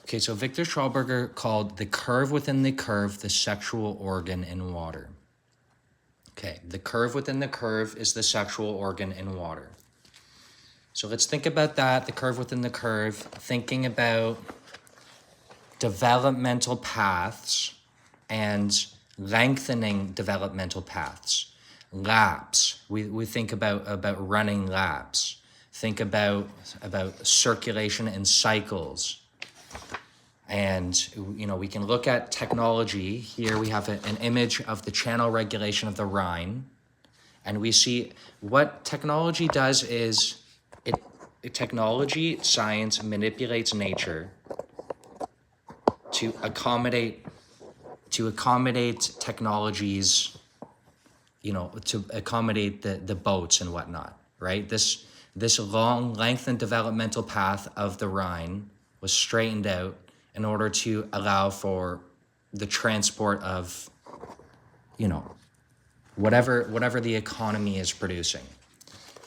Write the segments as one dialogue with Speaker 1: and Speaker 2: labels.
Speaker 1: Okay, so Victor Schauberger called the curve within the curve the sexual organ in water. Okay, the curve within the curve is the sexual organ in water. So let's think about that, the curve within the curve, thinking about developmental paths and lengthening developmental paths. Laps, we think about running laps. Think about circulation and cycles. And, you know, we can look at technology. Here we have an image of the channel regulation of the Rhine. And we see what technology does is technology, science manipulates nature to accommodate technologies, you know, to accommodate the boats and whatnot, right? This long lengthened developmental path of the Rhine was straightened out in order to allow for the transport of, you know, whatever the economy is producing.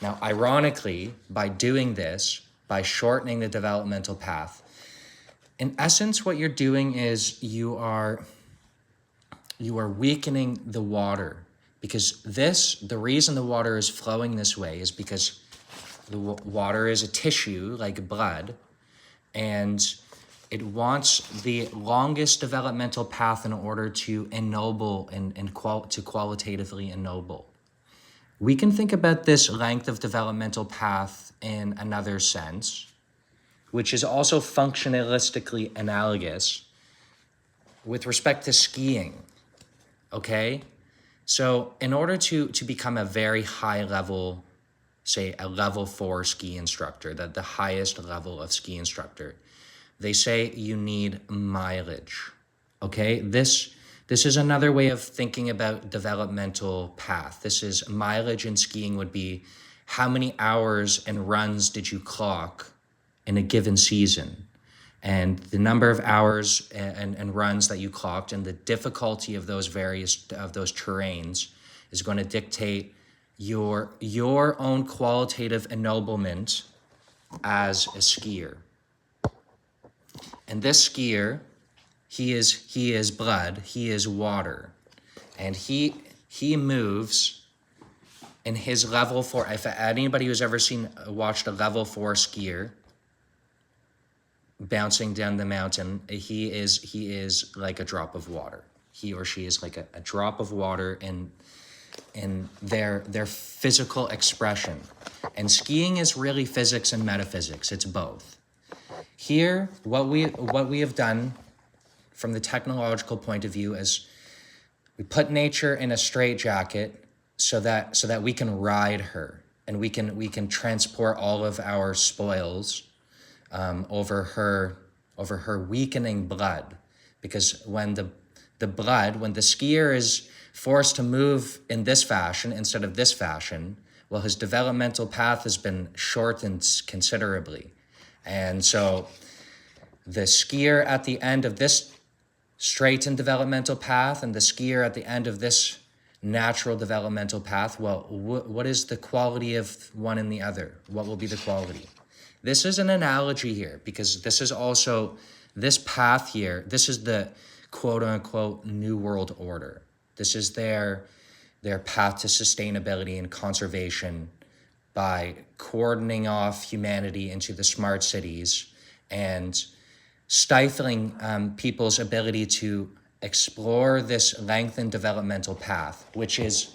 Speaker 1: Now, ironically, by doing this, by shortening the developmental path, in essence, what you're doing is you are weakening the water, because the reason the water is flowing this way is because the water is a tissue like blood, and it wants the longest developmental path in order to ennoble and to qualitatively ennoble. We can think about this length of developmental path in another sense, which is also functionalistically analogous with respect to skiing, okay? So in order to become a very high level, say a level 4 ski instructor, the highest level of ski instructor, they say you need mileage, okay? This is another way of thinking about developmental path. This is mileage in skiing would be how many hours and runs did you clock in a given season, and the number of hours and runs that you clocked and the difficulty of those terrains is going to dictate your own qualitative ennoblement as a skier. And this skier, he is blood, he is water, and he moves in his level 4. If anybody who's ever watched a level 4 skier bouncing down the mountain, he is like a drop of water. He or she is like a drop of water in their physical expression. And skiing is really physics and metaphysics. It's both. Here, what we have done from the technological point of view is we put nature in a straitjacket so that we can ride her, and we can transport all of our spoils over her weakening blood, because when the skier is forced to move in this fashion instead of this fashion, well, his developmental path has been shortened considerably. And so the skier at the end of this straightened developmental path and the skier at the end of this natural developmental path, well, what is the quality of one and the other? What will be the quality? This is an analogy here, because this is also, this path here, this is the quote-unquote New World Order. This is their path to sustainability and conservation by cordoning off humanity into the smart cities and stifling people's ability to explore this lengthened developmental path, which is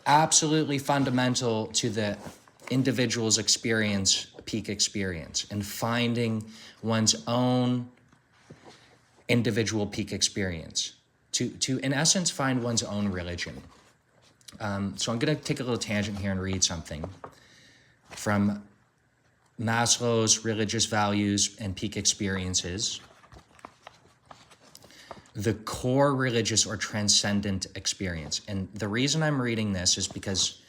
Speaker 1: absolutely fundamental to the individual's experience, peak experience, and finding one's own individual peak experience, to in essence find one's own religion. So I'm going to take a little tangent here and read something from Maslow's Religious Values and Peak Experiences. The core religious or transcendent experience. And the reason I'm reading this is because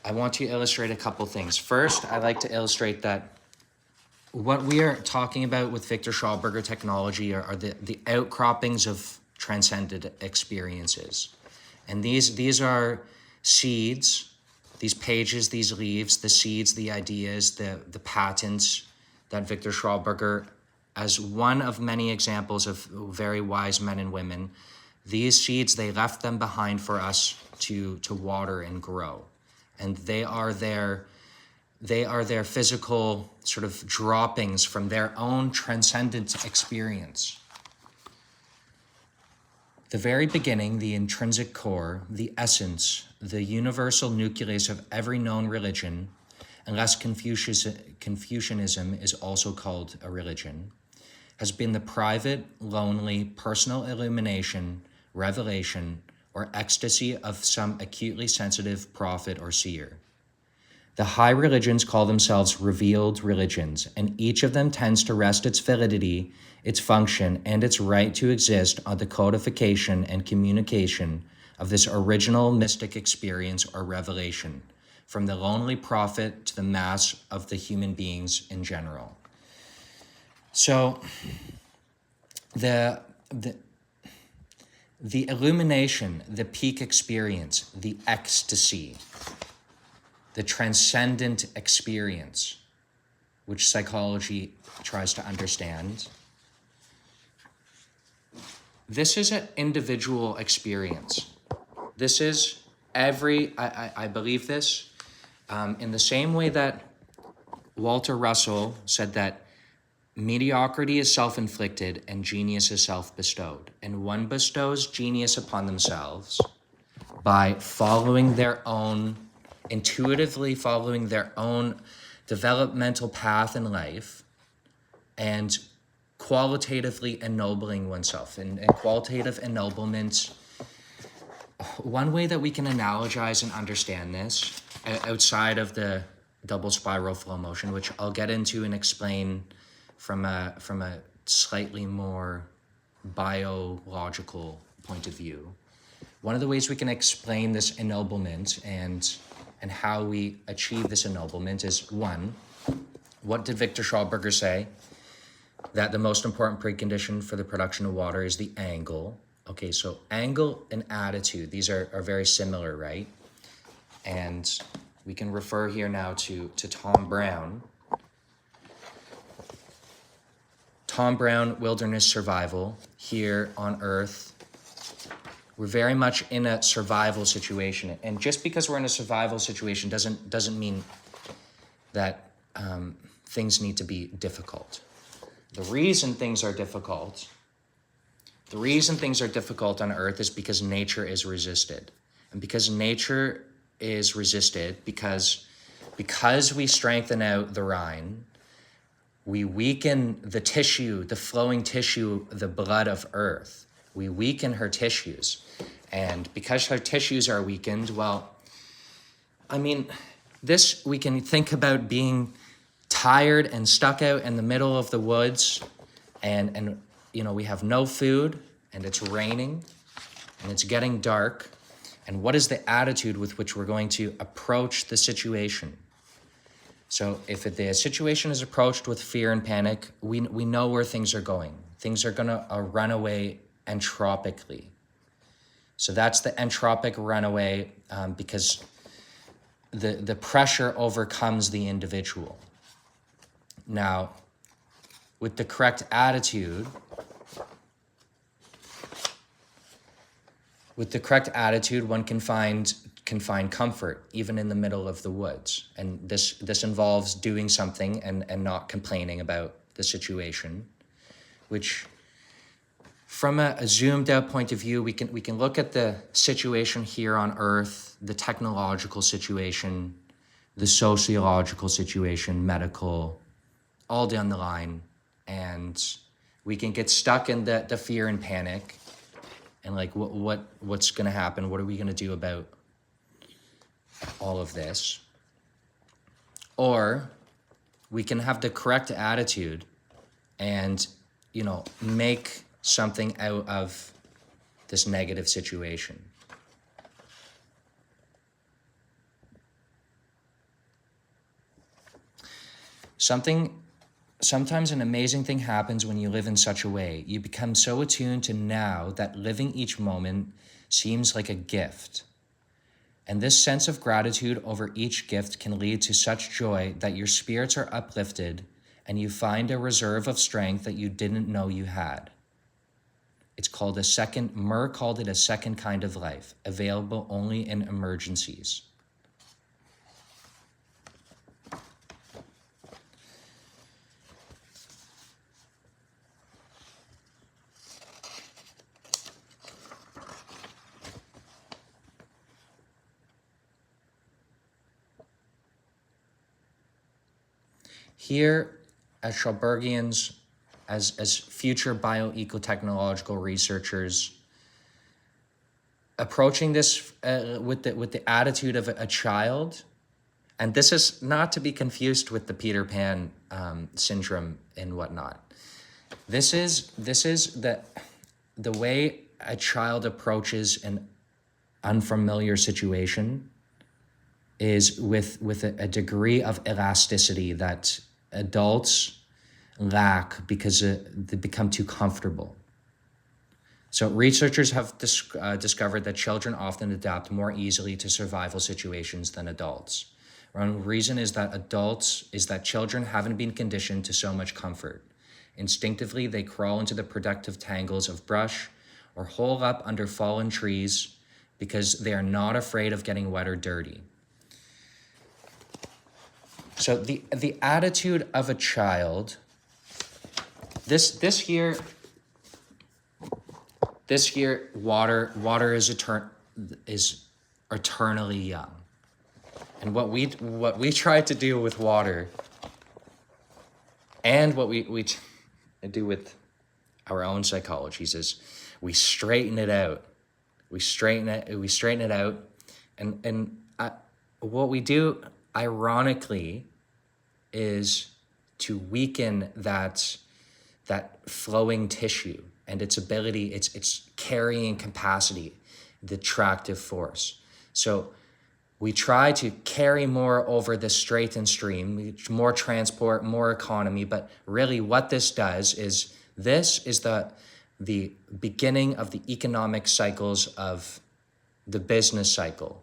Speaker 1: I want to illustrate a couple things. First, I like to illustrate that what we are talking about with Victor Schauberger technology are the outcroppings of transcendent experiences. And these are seeds, these pages, these leaves, the seeds, the ideas, the patents that Victor Schauberger as one of many examples of very wise men and women, these seeds, they left them behind for us to water and grow. And they are their physical sort of droppings from their own transcendent experience. The very beginning, the intrinsic core, the essence, the universal nucleus of every known religion, unless Confucianism is also called a religion, has been the private, lonely, personal illumination, revelation, or ecstasy of some acutely sensitive prophet or seer. The high religions call themselves revealed religions, and each of them tends to rest its validity, its function, and its right to exist on the codification and communication of this original mystic experience or revelation, from the lonely prophet to the mass of the human beings in general. So the illumination, the peak experience, the ecstasy, the transcendent experience, which psychology tries to understand, this is an individual experience. This is I believe this, in the same way that Walter Russell said that mediocrity is self-inflicted and genius is self-bestowed. And one bestows genius upon themselves by intuitively following their own developmental path in life and qualitatively ennobling oneself. And qualitative ennoblement, one way that we can analogize and understand this outside of the double spiral flow motion, which I'll get into and explain from a slightly more biological point of view. One of the ways we can explain this ennoblement and how we achieve this ennoblement is, one, what did Victor Schauberger say? That the most important precondition for the production of water is the angle. Okay, so angle and attitude, these are very similar, right? And we can refer here now to Tom Brown. Tom Brown, Wilderness Survival, here on Earth. We're very much in a survival situation. And just because we're in a survival situation doesn't mean that things need to be difficult. The reason things are difficult on Earth is because nature is resisted. And because nature is resisted, because we strengthen out the Rhine, we weaken the tissue, the flowing tissue, the blood of Earth. We weaken her tissues. And because her tissues are weakened, well, I mean, this, we can think about being tired and stuck out in the middle of the woods and you know, we have no food and it's raining and it's getting dark. And what is the attitude with which we're going to approach the situation? So if the situation is approached with fear and panic, we know where things are going. Things are going to run away entropically. So that's the entropic runaway, because the pressure overcomes the individual. Now, with the correct attitude, one can find comfort even in the middle of the woods. And this involves doing something and not complaining about the situation, which from a zoomed out point of view, we can look at the situation here on Earth, the technological situation, the sociological situation, medical, all down the line. And we can get stuck in the fear and panic and like what's going to happen? What are we going to do about all of this? Or we can have the correct attitude and, you know, make something out of this negative situation. Sometimes an amazing thing happens when you live in such a way. You become so attuned to now that living each moment seems like a gift. And this sense of gratitude over each gift can lead to such joy that your spirits are uplifted and you find a reserve of strength that you didn't know you had. It's called Murr called it a second kind of life, available only in emergencies. Here at Schulbergians, as future bioecotechnological researchers, approaching this with the attitude of a child, and this is not to be confused with the Peter Pan syndrome and whatnot. This is the way a child approaches an unfamiliar situation is with a degree of elasticity that adults lack because they become too comfortable. So researchers have discovered that children often adapt more easily to survival situations than adults. One reason is that children haven't been conditioned to so much comfort. Instinctively, they crawl into the protective tangles of brush or hole up under fallen trees because they are not afraid of getting wet or dirty. So the attitude of a child, this year, water is eternally young. And what we try to do with water, and what we do with our own psychologies, is we straighten it out. We straighten it out, and what we do, ironically, is to weaken that flowing tissue and its ability, its carrying capacity, the tractive force. So we try to carry more over the straightened stream, more transport, more economy, but really what this does is the beginning of the economic cycles of the business cycle,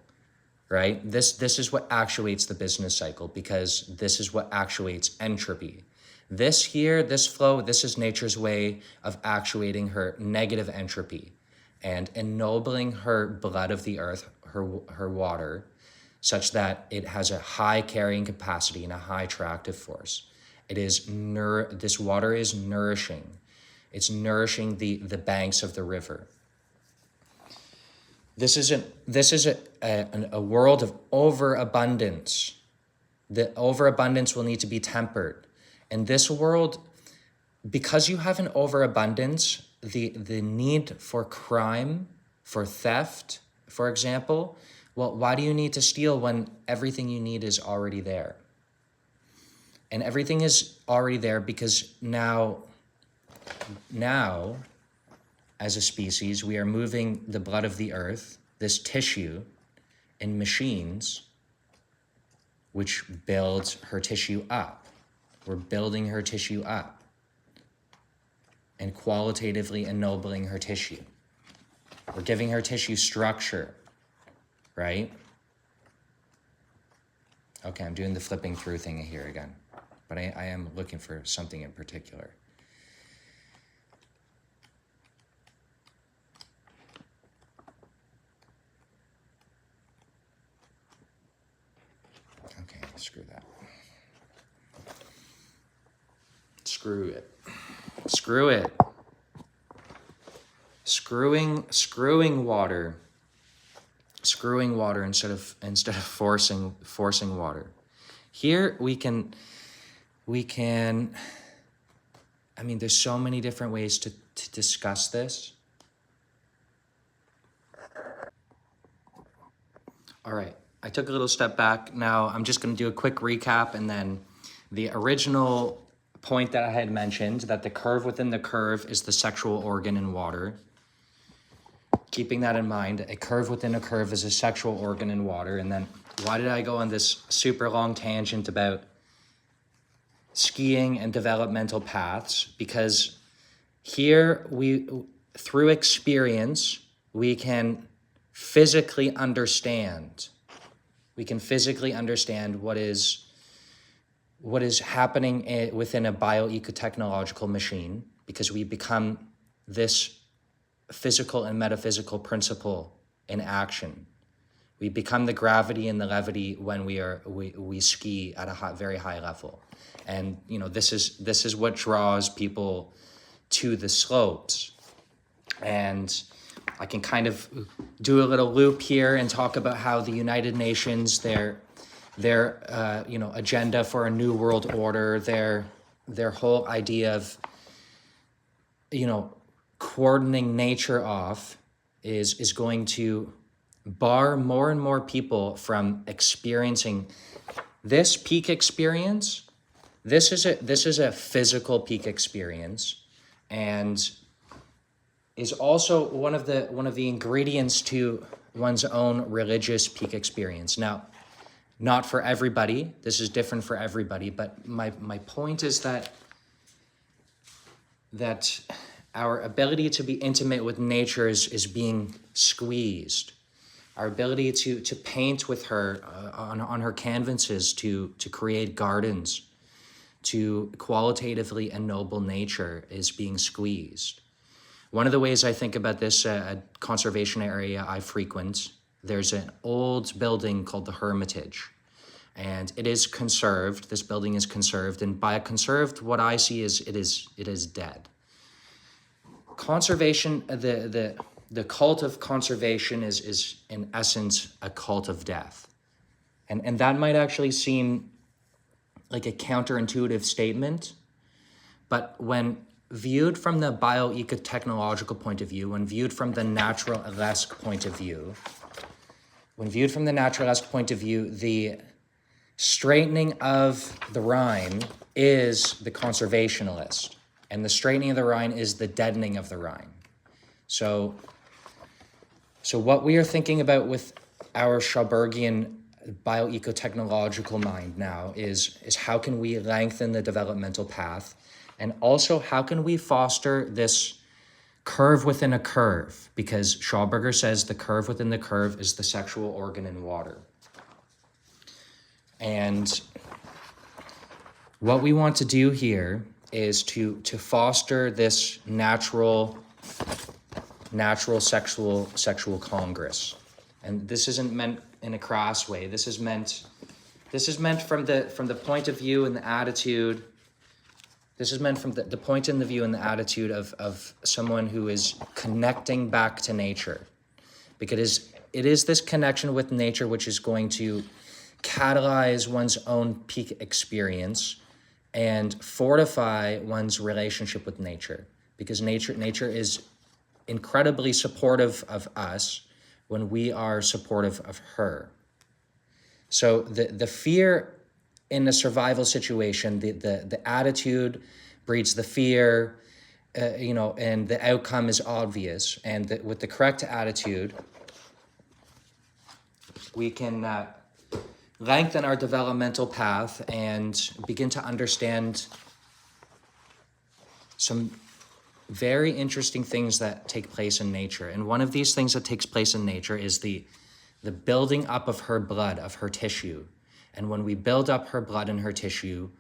Speaker 1: right? This is what actuates the business cycle, because this is what actuates entropy. This flow, this is nature's way of actuating her negative entropy and ennobling her blood of the earth, her water, such that it has a high carrying capacity and a high tractive force. This water is nourishing. It's nourishing the banks of the river. This is a world of overabundance. The overabundance will need to be tempered. In this world, because you have an overabundance, the need for crime, for theft, for example, well, why do you need to steal when everything you need is already there? And everything is already there because now, as a species, we are moving the blood of the earth, this tissue, in machines, which builds her tissue up. We're building her tissue up and qualitatively ennobling her tissue. We're giving her tissue structure, right? Okay, I'm doing the flipping through thing here again, but I am looking for something in particular. Okay, screw that. Screw it. Screwing water instead of forcing water. Here we can I mean, there's so many different ways to discuss this. All right, I took a little step back. Now I'm just going to do a quick recap, and then the original point that I had mentioned, that the curve within the curve is the sexual organ in water. Keeping that in mind, a curve within a curve is a sexual organ in water. And then why did I go on this super long tangent about skiing and developmental paths? Because here through experience, we can physically understand what is what is happening within a bioecotechnological machine, because we become this physical and metaphysical principle in action. We become the gravity and the levity when we ski at a very high level. And this is what draws people to the slopes. And I can kind of do a little loop here and talk about how the United Nations, their agenda for a new world order, their whole idea of cordoning nature off is going to bar more and more people from experiencing this peak experience. This is a physical peak experience, and is also one of the ingredients to one's own religious peak experience. Now, not for everybody. This is different for everybody, but my point is that our ability to be intimate with nature is being squeezed. Our ability to paint with her on her canvases, to create gardens, to qualitatively ennoble nature is being squeezed. One of the ways I think about this, a conservation area I frequent, there's an old building called the Hermitage, and it is conserved. This building is conserved, and by conserved, what I see is it is dead. Conservation, the cult of conservation is in essence a cult of death, and that might actually seem like a counterintuitive statement, but when viewed from the bioecotechnological point of view, when viewed from the naturalesque point of view, the straightening of the Rhine is the conservationalist, and the straightening of the Rhine is the deadening of the Rhine. So what we are thinking about with our Schaubergian bioecotechnological mind now is how can we lengthen the developmental path, and also how can we foster this curve within a curve, because Schauberger says the curve within the curve is the sexual organ in water. And what we want to do here is to foster this natural sexual congress. And this isn't meant in a crass way. This is meant from the point of view and the attitude. This is meant from the point in the view and the attitude of someone who is connecting back to nature, because it is this connection with nature which is going to catalyze one's own peak experience and fortify one's relationship with nature, because nature is incredibly supportive of us when we are supportive of her. So the fear in a survival situation, the attitude breeds the fear, and the outcome is obvious. And with the correct attitude, we can lengthen our developmental path and begin to understand some very interesting things that take place in nature. And one of these things that takes place in nature is the building up of her blood, of her tissue. And when we build up her blood and her tissue,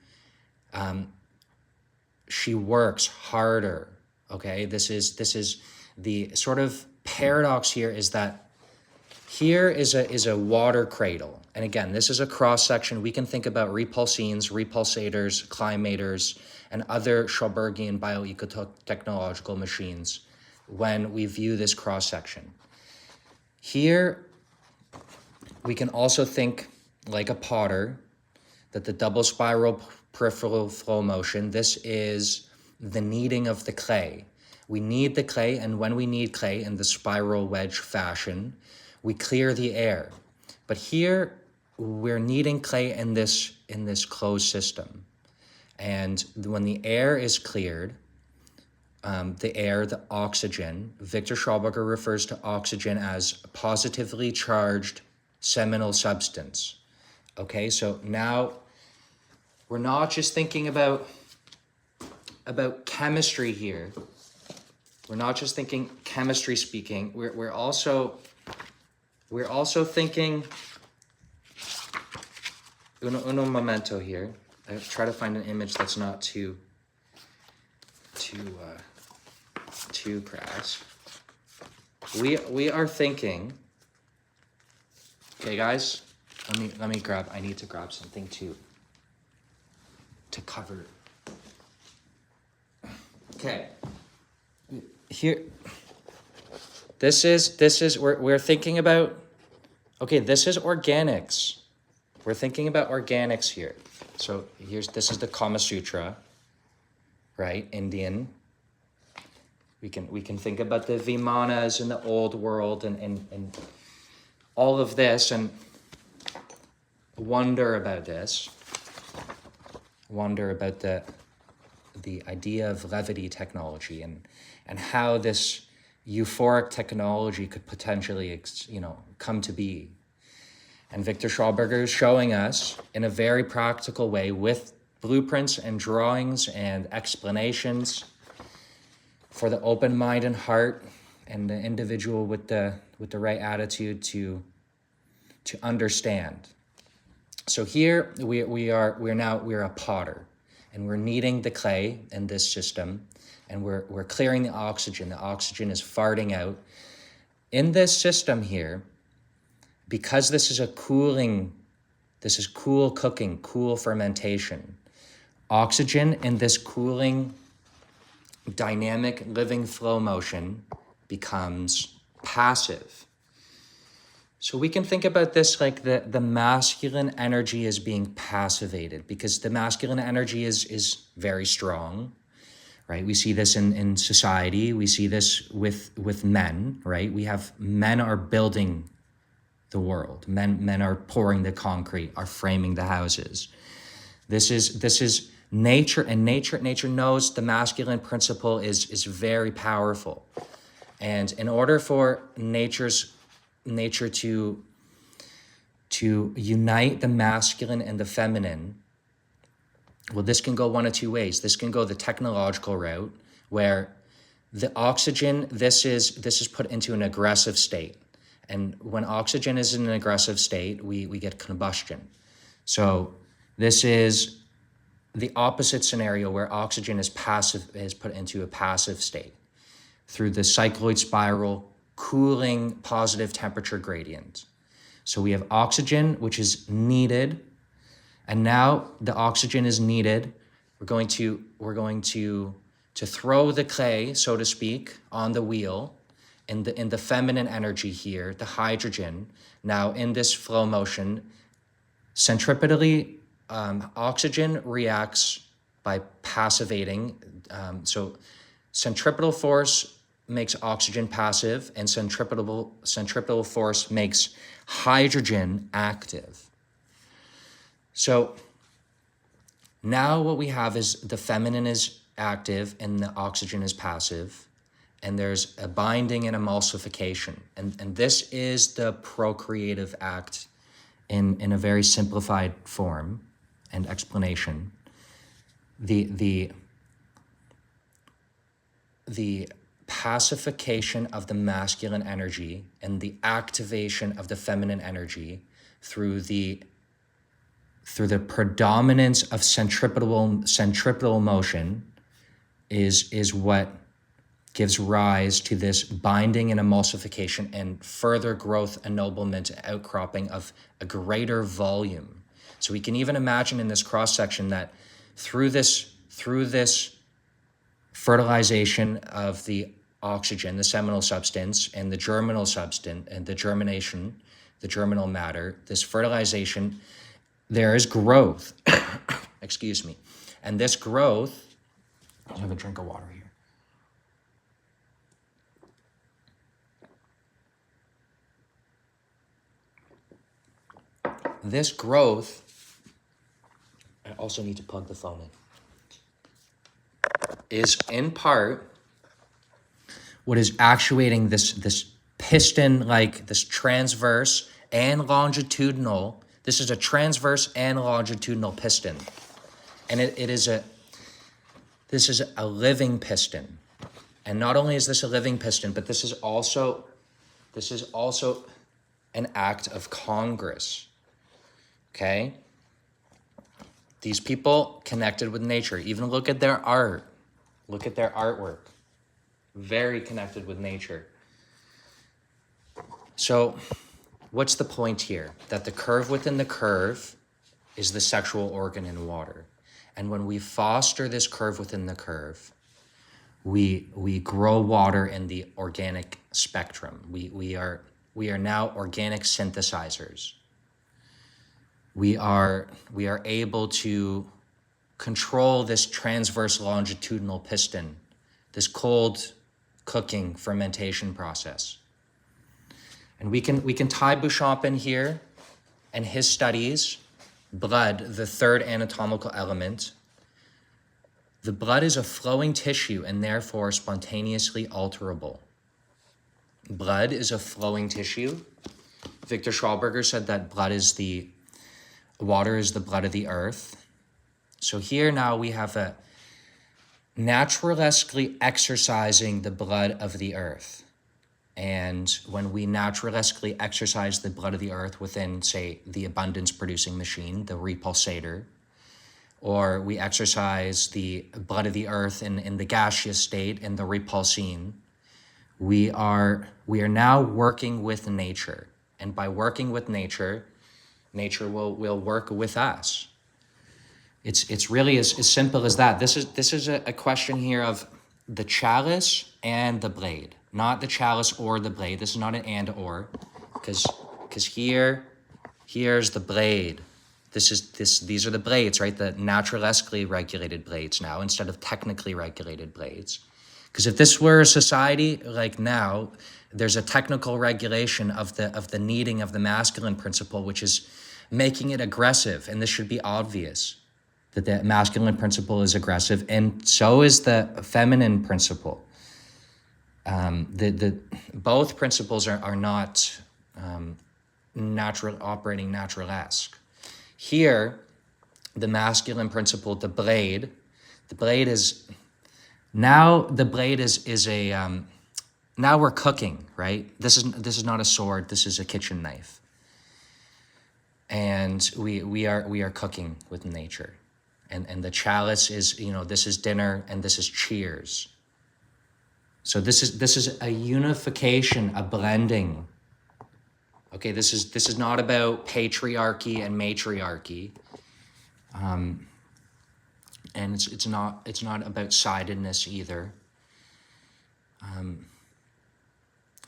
Speaker 1: she works harder. Okay, this is the sort of paradox here, is that here is a water cradle. And again, this is a cross section. We can think about repulsines, repulsators, climators, and other Schaubergian bioecotechnological machines when we view this cross section. Here, we can also think like a potter, that the double spiral peripheral flow motion, this is the kneading of the clay. We knead the clay, and when we knead clay in the spiral wedge fashion, we clear the air. But here, we're kneading clay in this closed system. And when the air is cleared, the oxygen, Victor Schauberger refers to oxygen as positively charged seminal substance. Okay, so now we're not just thinking about chemistry here. We're not just thinking chemistry speaking. We're also thinking uno momento here. I try to find an image that's not too crass. We are thinking. Okay, guys, let me grab. I need to grab something to cover. Okay. Here. This is we're thinking about. Okay, this is organics. We're thinking about organics here. So this is the Kama Sutra, right? Indian. We can think about the Vimanas in the old world and all of this and wonder about this. Wonder about the idea of levity technology and how this euphoric technology could potentially come to be. And Victor Schauberger is showing us in a very practical way with blueprints and drawings and explanations for the open mind and heart and the individual with the right attitude to understand. So here we're a potter, and we're kneading the clay in this system, and we're clearing the oxygen. The oxygen is farting out. In this system here, because this is cool cooking, cool fermentation, oxygen in this cooling, dynamic, living flow motion becomes passive. So we can think about this like the masculine energy is being passivated, because the masculine energy is very strong, right? We see this in society. We see this with men, right? Men are building the world. Men are pouring the concrete, are framing the houses. This is nature, and nature knows the masculine principle is very powerful. And in order for nature to unite the masculine and the feminine, well, this can go one of two ways. This can go the technological route, where the oxygen, this is put into an aggressive state. And when oxygen is in an aggressive state, we get combustion. So this is the opposite scenario, where oxygen is put into a passive state through the cycloid spiral, cooling positive temperature gradient. So we have oxygen, which is needed, and now the oxygen is needed. We're going to throw the clay, so to speak, on the wheel. In the feminine energy here, the hydrogen, now in this flow motion, centripetally, oxygen reacts by passivating. So centripetal force makes oxygen passive, and centripetal force makes hydrogen active. So now what we have is the feminine is active and the oxygen is passive. And there's a binding and emulsification. And this is the procreative act in a very simplified form and explanation. The pacification of the masculine energy and the activation of the feminine energy through the predominance of centripetal motion is what gives rise to this binding and emulsification and further growth, ennoblement, outcropping of a greater volume. So we can even imagine in this cross-section that through this fertilization of the oxygen, the seminal substance, and the germinal substance, and the germination, the germinal matter, this fertilization, there is growth. Excuse me. And this growth, I'll have a drink of water here. This growth, I also need to plug the phone in, is in part what is actuating this piston, like this transverse and longitudinal. This is a transverse and longitudinal piston. And this is a living piston. And not only is this a living piston, but this is also an act of Congress. Okay? These people connected with nature. Even look at their art. Look at their artwork. Very connected with nature. So what's the point here? That the curve within the curve is the sexual organ in water. And when we foster this curve within the curve, we grow water in the organic spectrum. We are now organic synthesizers. We are able to control this transverse longitudinal piston, this cold cooking fermentation process. And we can tie Bouchamp in here and his studies, blood, the third anatomical element. The blood is a flowing tissue and therefore spontaneously alterable. Blood is a flowing tissue. Victor Schauberger said that water is the blood of the earth. So here now we have a naturalescally exercising the blood of the earth. And when we naturalescally exercise the blood of the earth within, say, the abundance producing machine, the repulsator, or we exercise the blood of the earth in the gaseous state in the repulsine, we are now working with nature. And by working with nature, nature will work with us. It's really as simple as that. This is a question here of the chalice and the blade, not the chalice or the blade. This is not an and or, because here's the blade. These are the blades, right? The naturalescally regulated blades now instead of technically regulated blades. Because if this were a society like now, there's a technical regulation of the needing of the masculine principle, which is making it aggressive, and this should be obvious that the masculine principle is aggressive, and so is the feminine principle. Both principles are not operating naturalesque. Here, the masculine principle, the blade is now now we're cooking, right? This is not a sword. This is a kitchen knife, and we are cooking with nature, and the chalice is, this is dinner and this is cheers. So this is a unification, a blending. Okay, this is not about patriarchy and matriarchy, and it's not about sidedness either.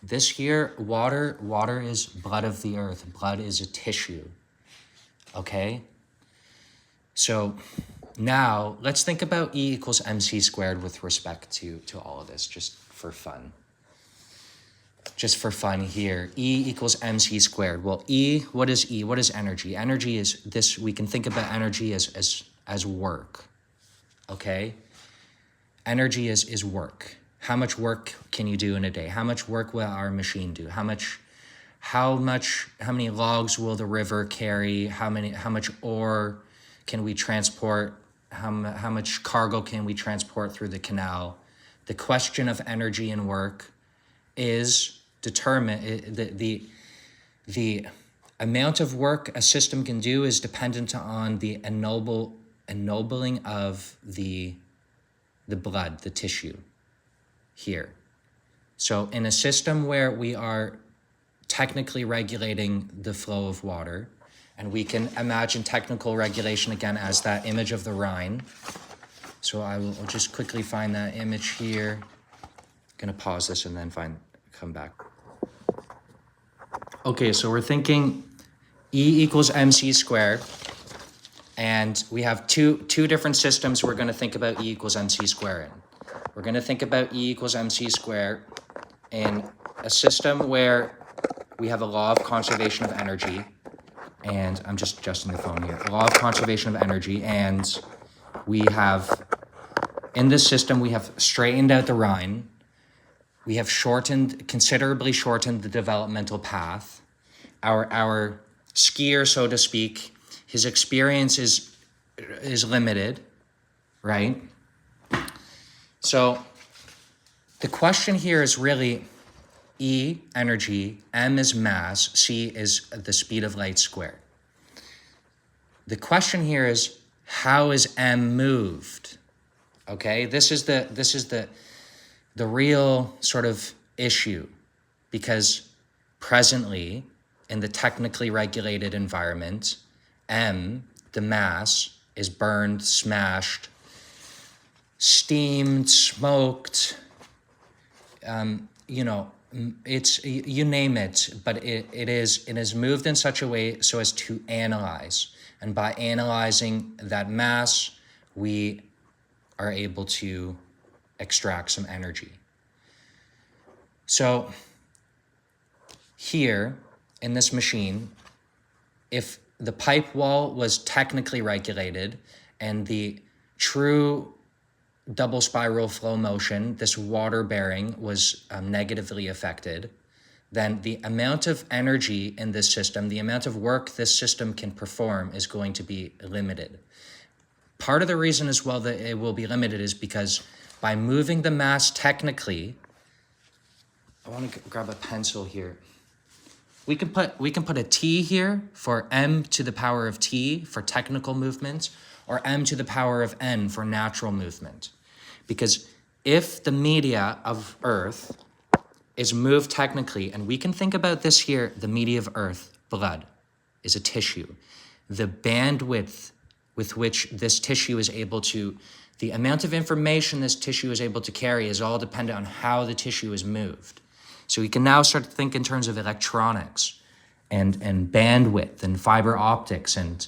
Speaker 1: This here, water is blood of the earth. Blood is a tissue. Okay, so now let's think about E equals mc squared with respect to all of this, just for fun. Just for fun here, E equals mc squared. Well, what is E? What is energy? Energy is this, we can think about energy as work, okay? Energy is work. How much work can you do in a day? How much work will our machine do? How many logs will the river carry? How much ore can we transport? How much cargo can we transport through the canal? The question of energy and work is determined. The amount of work a system can do is dependent on the ennobling of the blood, the tissue here. So in a system where we are technically regulating the flow of water, and we can imagine technical regulation again as that image of the Rhine. So I'll just quickly find that image here. I'm gonna pause this and then come back. Okay, so we're thinking E equals mc squared, and we have two different systems we're gonna think about E equals mc squared in. We're gonna think about E equals mc squared in a system where we have a law of conservation of energy, and I'm just adjusting the phone here. Law of conservation of energy, and we have, in this system, we have straightened out the Rhine. We have considerably shortened the developmental path. Our skier, so to speak, his experience is limited, right? So the question here is really E, energy, M is mass, C is the speed of light squared. The question here is, how is M moved? Okay, this is the real sort of issue, because presently in the technically regulated environment, M, the mass, is burned, smashed, steamed, smoked, it's, you name it, but it is moved in such a way so as to analyze. And by analyzing that mass, we are able to extract some energy. So here in this machine, if the pipe wall was technically regulated and the true double spiral flow motion, this water bearing, was negatively affected, then the amount of energy in this system, the amount of work this system can perform, is going to be limited. Part of the reason as well that it will be limited is because by moving the mass technically, I want to grab a pencil here. We can put a T here for M to the power of T for technical movement, or M to the power of N for natural movement. Because if the media of Earth is moved technically, and we can think about this here, the media of Earth, blood, is a tissue. The bandwidth with which this tissue is able to, the amount of information this tissue is able to carry is all dependent on how the tissue is moved. So we can now start to think in terms of electronics and bandwidth and fiber optics, and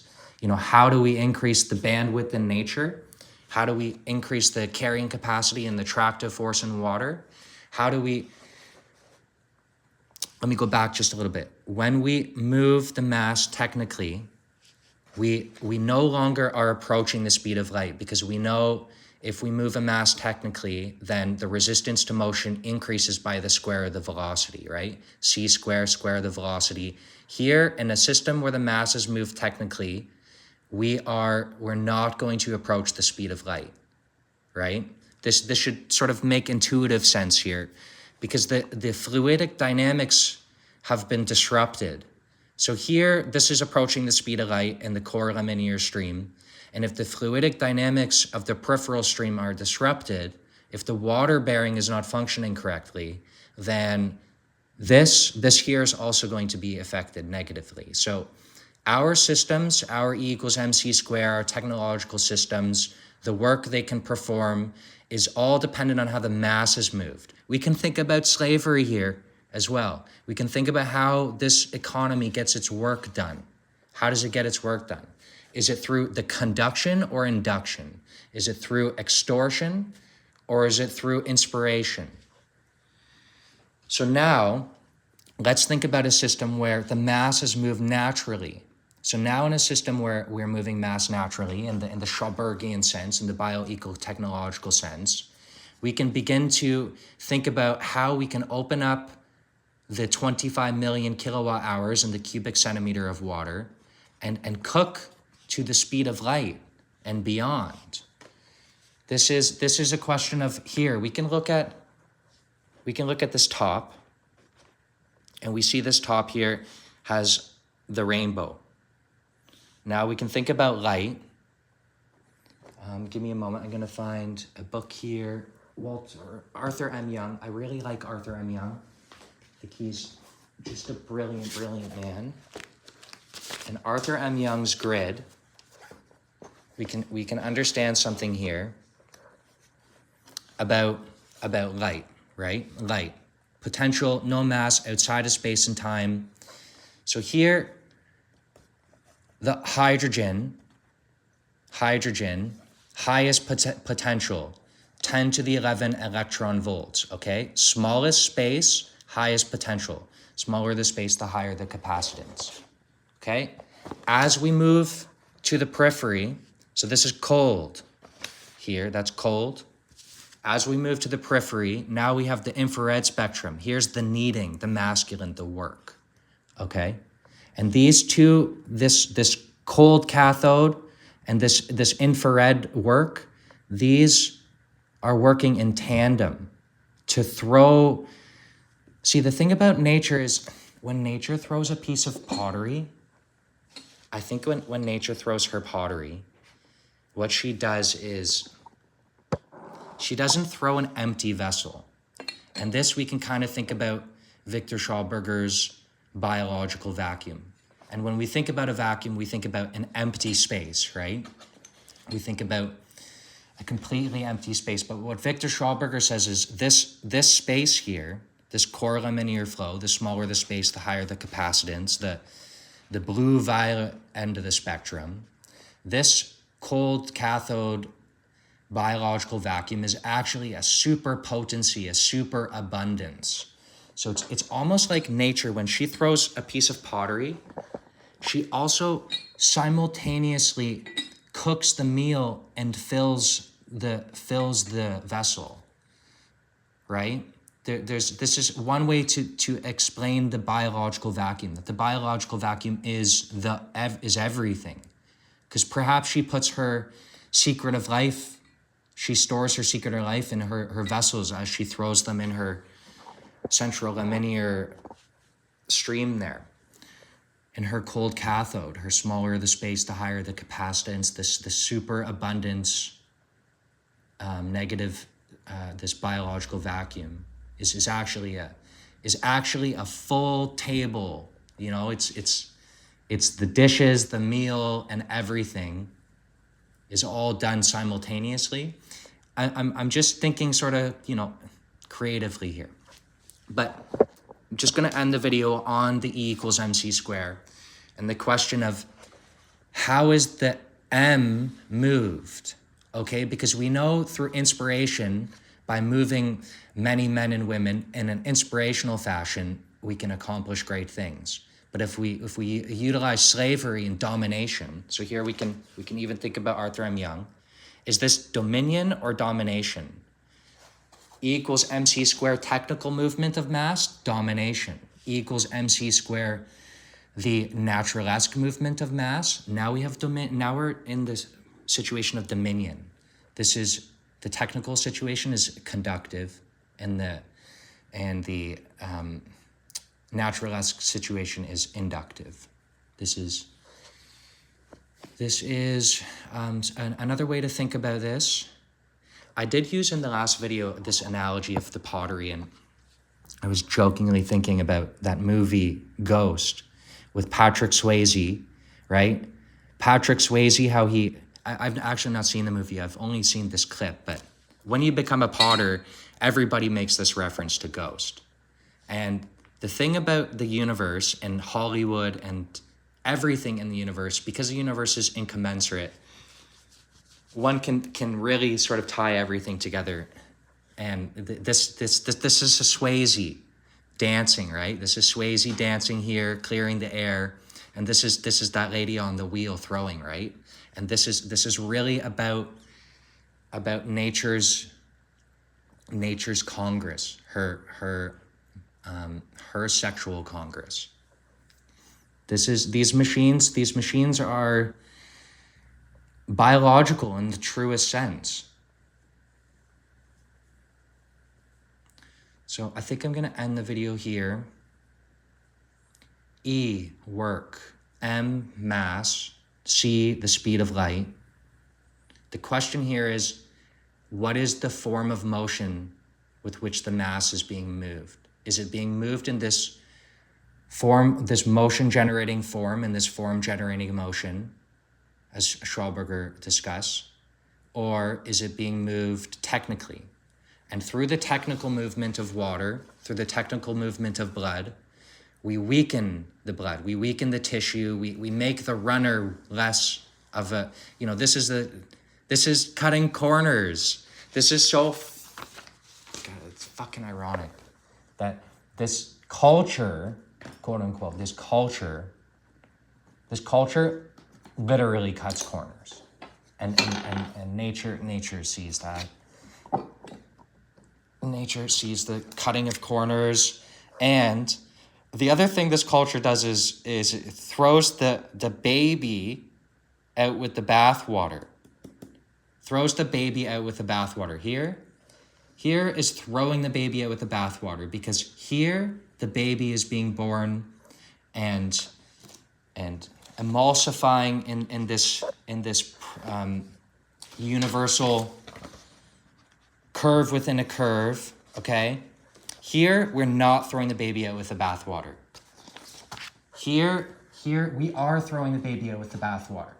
Speaker 1: how do we increase the bandwidth in nature? How do we increase the carrying capacity and the tractive force in water? How do we, let me go back just a little bit. When we move the mass technically, we no longer are approaching the speed of light, because we know if we move a mass technically, then the resistance to motion increases by the square of the velocity, right? C square, square of the velocity. Here, in a system where the mass is moved technically, we're not going to approach the speed of light, right? This should sort of make intuitive sense here, because the fluidic dynamics have been disrupted. So here, this is approaching the speed of light in the core laminar stream. And if the fluidic dynamics of the peripheral stream are disrupted, if the water bearing is not functioning correctly, then this here is also going to be affected negatively. So our systems, our E equals mc square, our technological systems, the work they can perform is all dependent on how the mass is moved. We can think about slavery here as well. We can think about how this economy gets its work done. How does it get its work done? Is it through the conduction or induction? Is it through extortion, or is it through inspiration? So now, let's think about a system where the mass is moved naturally. So now in a system where we're moving mass naturally, in the Schaubergian sense, in the bioeco-technological sense, we can begin to think about how we can open up the 25 million kilowatt hours in the cubic centimeter of water and cook to the speed of light and beyond. This is a question of, here we can look at this top, and we see this top here has the rainbow. Now we can think about light. Give me a moment. I'm going to find a book here. Arthur M. Young. I really like Arthur M. Young. I think he's just a brilliant, brilliant man. In Arthur M. Young's grid, we can understand something here about light, right? Light. Potential, no mass, outside of space and time. So here, the hydrogen, highest potential, 10 to the 11 electron volts, okay? Smallest space, highest potential. Smaller the space, the higher the capacitance, okay? As we move to the periphery, so this is cold here, that's cold. As we move to the periphery, now we have the infrared spectrum. Here's the needing, the masculine, the work, okay? And these two, this cold cathode and this infrared work, these are working in tandem to throw. See, the thing about nature is when nature throws a piece of pottery, I think when nature throws her pottery, what she does is she doesn't throw an empty vessel. And this we can kind of think about Victor Schauberger's biological vacuum. And when we think about a vacuum, we think about an empty space, right? We think about a completely empty space. But what Victor Schauberger says is this space here, this core laminar flow, the smaller the space, the higher the capacitance, the blue-violet end of the spectrum, this cold cathode biological vacuum is actually a super potency, a super abundance. So it's almost like nature. When she throws a piece of pottery, she also simultaneously cooks the meal and fills the vessel, right? This is one way to explain the biological vacuum, that the biological vacuum is everything. Because perhaps she puts her secret of life, she stores her secret of life in her vessels as she throws them in her central laminar stream there. In her cold cathode, her smaller the space, the higher the capacitance, the super abundance negative, this biological vacuum is actually a full table. You know, it's the dishes, the meal, and everything is all done simultaneously. I'm just thinking sort of, creatively here. But I'm just going to end the video on the E equals mc squared and the question of how is the M moved? Okay, because we know through inspiration, by moving many men and women in an inspirational fashion, we can accomplish great things. But if we utilize slavery and domination, so here we can even think about Arthur M. Young, is this dominion or domination? E equals mc squared technical movement of mass, domination. E equals mc squared the naturalesque movement of mass. Now we have now we're in this situation of dominion. This is the technical situation is conductive, and the naturalesque situation is inductive. This is another way to think about this. I did use in the last video this analogy of the pottery, and I was jokingly thinking about that movie Ghost with Patrick Swayze, right? Patrick Swayze, how I've actually not seen the movie, I've only seen this clip, but when you become a potter, everybody makes this reference to Ghost. And the thing about the universe and Hollywood and everything in the universe, because the universe is incommensurate, one can really sort of tie everything together. And this is a Swayze dancing, right? This is Swayze dancing here, clearing the air, and this is that lady on the wheel throwing, right? And this is really about nature's congress, her sexual congress. These machines are biological in the truest sense. So I think I'm going to end the video here. E, work. M, mass. C, the speed of light. The question here is, what is the form of motion with which the mass is being moved? Is it being moved in this form, this motion-generating form, and this form-generating motion, as Schauberger discussed, or is it being moved technically? And through the technical movement of water, through the technical movement of blood, we weaken the blood, we weaken the tissue, we make the runner less of a, this is cutting corners. This is so, God, it's fucking ironic that this culture, quote unquote, this culture literally cuts corners, and nature sees that. Nature sees the cutting of corners, and the other thing this culture does is it throws the baby out with the bathwater. Throws the baby out with the bathwater. Here is throwing the baby out with the bathwater, because here the baby is being born and emulsifying in this universal curve within a curve, okay? Here, we're not throwing the baby out with the bathwater. Here, we are throwing the baby out with the bathwater.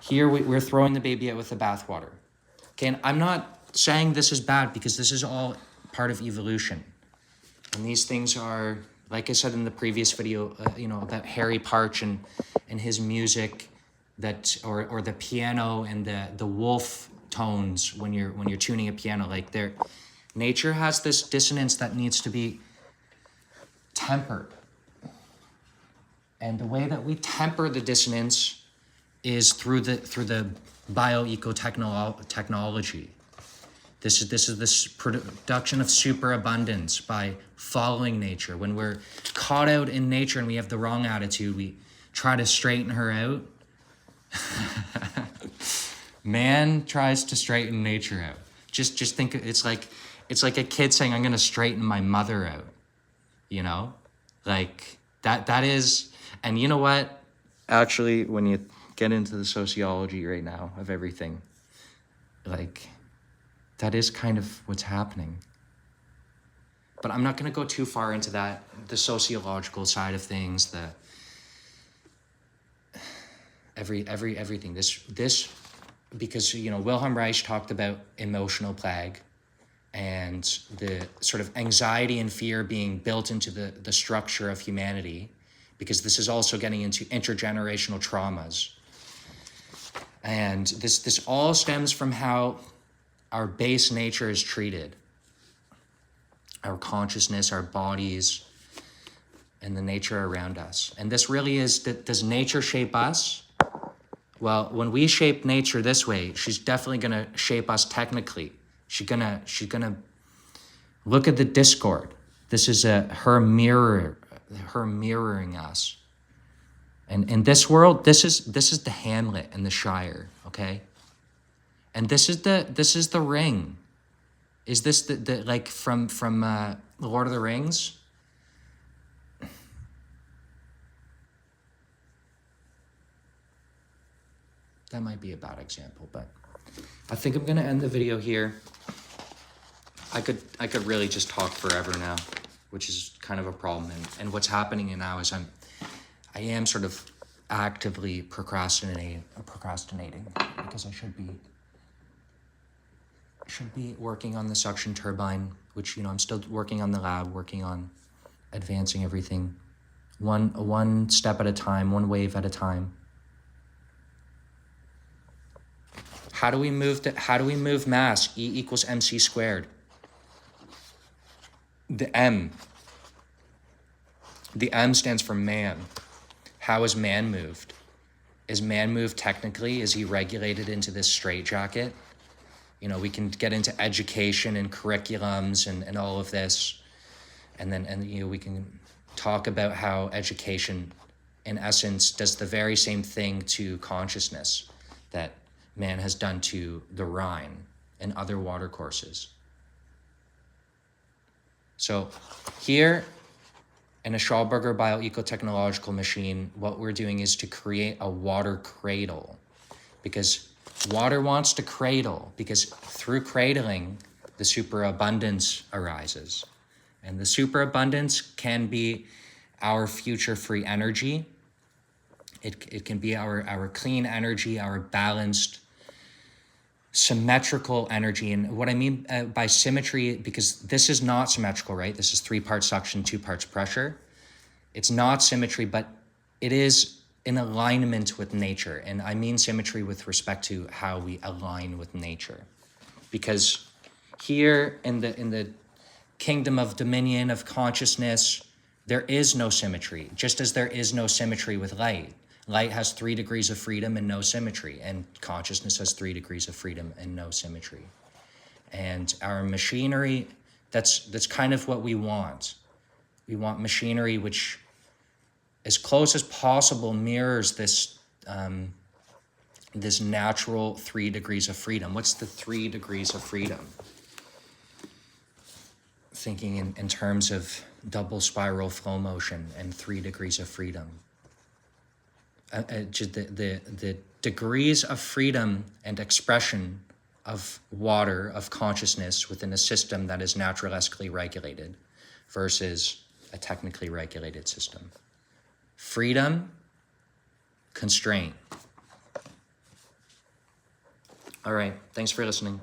Speaker 1: Here, we're throwing the baby out with the bathwater. Okay, and I'm not saying this is bad because this is all part of evolution. And these things are, like I said in the previous video, about Harry Parch and his music, that or the piano and the wolf tones when you're tuning a piano, like nature has this dissonance that needs to be tempered. And the way that we temper the dissonance is through the bioecotechnology. This is this production of superabundance by following nature. When we're caught out in nature and we have the wrong attitude, we try to straighten her out. Man tries to straighten nature out. Just think it's like a kid saying, "I'm gonna straighten my mother out," like that is. And you know what? Actually, when you get into the sociology right now of everything, like, that is kind of what's happening. But I'm not going to go too far into that, the sociological side of things, everything. This because Wilhelm Reich talked about emotional plague and the sort of anxiety and fear being built into the structure of humanity, because this is also getting into intergenerational traumas. And this all stems from how our base nature is treated. Our consciousness, our bodies, and the nature around us. And this really is, does nature shape us? Well, when we shape nature this way, she's definitely gonna shape us technically. She's gonna look at the discord. This is her mirroring us. And in this world, this is the Hamlet and the Shire, okay? And this is the ring. Is this the like from Lord of the Rings? That might be a bad example, but I think I'm gonna end the video here. I could really just talk forever now, which is kind of a problem. And what's happening now is I am sort of actively procrastinating because I should be working on the suction turbine, which I'm still working on the lab, working on advancing everything one step at a time, one wave at a time. How do we move mass? E equals mc squared. The M stands for man. How is man moved? Is man moved technically? Is he regulated into this straitjacket? We can get into education and curriculums and all of this. And we can talk about how education, in essence, does the very same thing to consciousness that man has done to the Rhine and other water courses. So here, in a Schauberger bioecotechnological machine, what we're doing is to create a water cradle, because water wants to cradle, because through cradling, the superabundance arises. And the superabundance can be our future free energy. It can be our clean energy, our balanced, symmetrical energy. And what I mean by symmetry, because this is not symmetrical, right? This is 3 parts suction, 2 parts pressure. It's not symmetry, but it is in alignment with nature. And I mean symmetry with respect to how we align with nature. Because here in the kingdom of dominion of consciousness, there is no symmetry, just as there is no symmetry with light. Light has 3 degrees of freedom and no symmetry, and consciousness has 3 degrees of freedom and no symmetry. And our machinery, that's kind of what we want. We want machinery which, as close as possible, mirrors this this natural 3 degrees of freedom. What's the 3 degrees of freedom? Thinking in terms of double spiral flow motion and 3 degrees of freedom. the degrees of freedom and expression of water, of consciousness within a system that is naturalistically regulated versus a technically regulated system. Freedom, constraint. All right, thanks for listening.